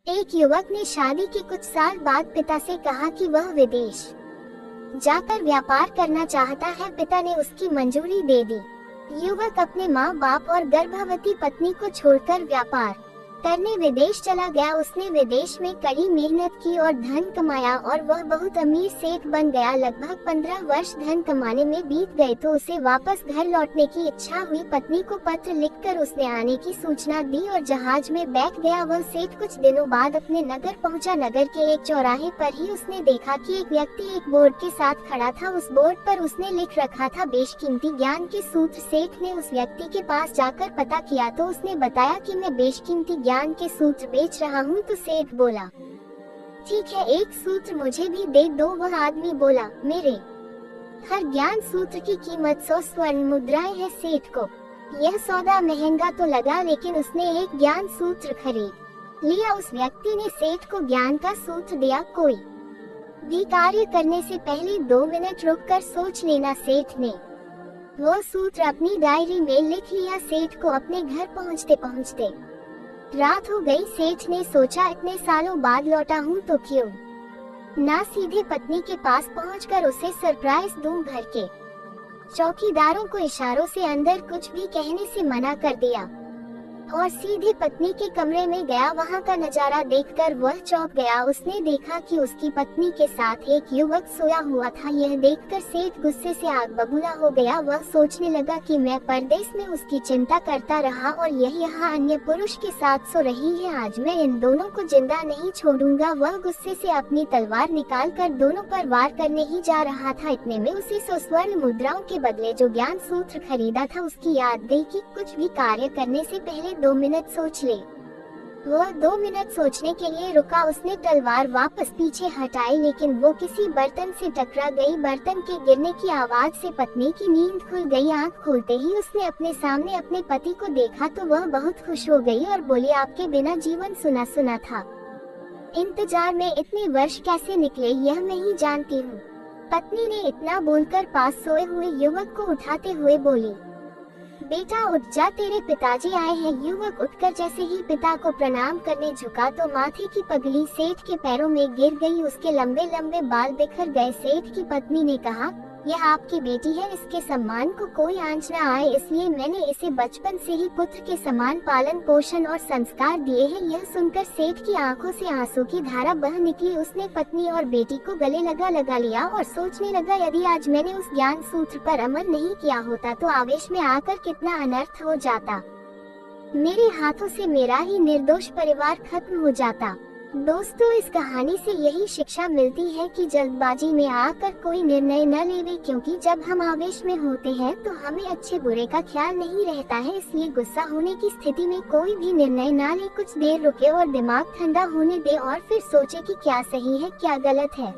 एक युवक ने शादी के कुछ साल बाद पिता से कहा कि वह विदेश जाकर व्यापार करना चाहता है। पिता ने उसकी मंजूरी दे दी। युवक अपने माँ बाप और गर्भवती पत्नी को छोड़कर व्यापार करने विदेश चला गया। उसने विदेश में कड़ी मेहनत की और धन कमाया और वह बहुत अमीर सेठ बन गया। लगभग 15 वर्ष धन कमाने में बीत गए तो उसे वापस घर लौटने की इच्छा हुई। पत्नी को पत्र लिखकर उसने आने की सूचना दी और जहाज में बैठ गया। वह सेठ कुछ दिनों बाद अपने नगर पहुंचा। नगर के एक चौराहे पर ही उसने देखा कि एक व्यक्ति एक बोर्ड के साथ खड़ा था। उस बोर्ड पर उसने लिख रखा था बेशकीमती ज्ञान के सूत्र। सेठ ने उस व्यक्ति के पास जाकर पता किया तो उसने बताया कि मैं बेशकीमती ज्ञान के सूत्र बेच रहा हूँ। तो सेठ बोला, ठीक है, एक सूत्र मुझे भी दे दो। वह आदमी बोला, मेरे हर ज्ञान सूत्र की कीमत 100 स्वर्ण मुद्राएं है। सेठ को यह सौदा महंगा तो लगा, लेकिन उसने एक ज्ञान सूत्र खरीद लिया। उस व्यक्ति ने सेठ को ज्ञान का सूत्र दिया। कोई भी कार्य करने से पहले 2 मिनट रुककर सोच लेना। सेठ ने वो सूत्र अपनी डायरी में लिख लिया। सेठ को अपने घर पहुँचते पहुँचते रात हो गई। सेठ ने सोचा, इतने सालों बाद लौटा हूँ तो क्यों ना सीधे पत्नी के पास पहुंचकर उसे सरप्राइज दूं। घर के चौकीदारों को इशारों से अंदर कुछ भी कहने से मना कर दिया और सीधे पत्नी के कमरे में गया। वहां का नजारा देखकर वह चौंक गया। उसने देखा कि उसकी पत्नी के साथ एक युवक सोया हुआ था। यह देखकर सेठ गुस्से से आग बबूला हो गया। वह सोचने लगा कि मैं परदेश में उसकी चिंता करता रहा और यह यहाँ अन्य पुरुष के साथ सो रही है। आज मैं इन दोनों को जिंदा नहीं छोड़ूंगा। वह गुस्से से अपनी तलवार निकालकर दोनों पर वार करने ही जा रहा था। इतने में उसे 100 स्वर्ण मुद्राओं के बदले जो ज्ञान सूत्र खरीदा था उसकी याद गई कि कुछ भी कार्य करने से पहले 2 मिनट सोच ले। वह 2 मिनट सोचने के लिए रुका। उसने तलवार वापस पीछे हटाई, लेकिन वो किसी बर्तन से टकरा गई। बर्तन के गिरने की आवाज से पत्नी की नींद खुल गई। आंख खोलते ही उसने अपने सामने अपने पति को देखा तो वह बहुत खुश हो गई और बोली, आपके बिना जीवन सुना सुना था। इंतजार में इतने वर्ष कैसे निकले यह मैं ही जानती हूँ। पत्नी ने इतना बोलकर पास सोए हुए युवक को उठाते हुए बोली, बेटा उठ जा, तेरे पिताजी आए हैं। युवक उठकर जैसे ही पिता को प्रणाम करने झुका तो माथे की पगड़ी सेठ के पैरों में गिर गई। उसके लंबे लंबे बाल बिखर गए। सेठ की पत्नी ने कहा, यह आपकी बेटी है, इसके सम्मान को कोई आंच न आए, इसलिए मैंने इसे बचपन से ही पुत्र के समान पालन पोषण और संस्कार दिए हैं। यह सुनकर सेठ की आंखों से आंसू की धारा बह निकली। उसने पत्नी और बेटी को गले लगा लिया और सोचने लगा, यदि आज मैंने उस ज्ञान सूत्र पर अमल नहीं किया होता तो आवेश में आकर कितना अनर्थ हो जाता। मेरे हाथों से मेरा ही निर्दोष परिवार खत्म हो जाता। दोस्तों, इस कहानी से यही शिक्षा मिलती है कि जल्दबाजी में आकर कोई निर्णय न लेवे, क्योंकि जब हम आवेश में होते हैं तो हमें अच्छे बुरे का ख्याल नहीं रहता है। इसलिए गुस्सा होने की स्थिति में कोई भी निर्णय न ले, कुछ देर रुके और दिमाग ठंडा होने दे और फिर सोचे कि क्या सही है क्या गलत है।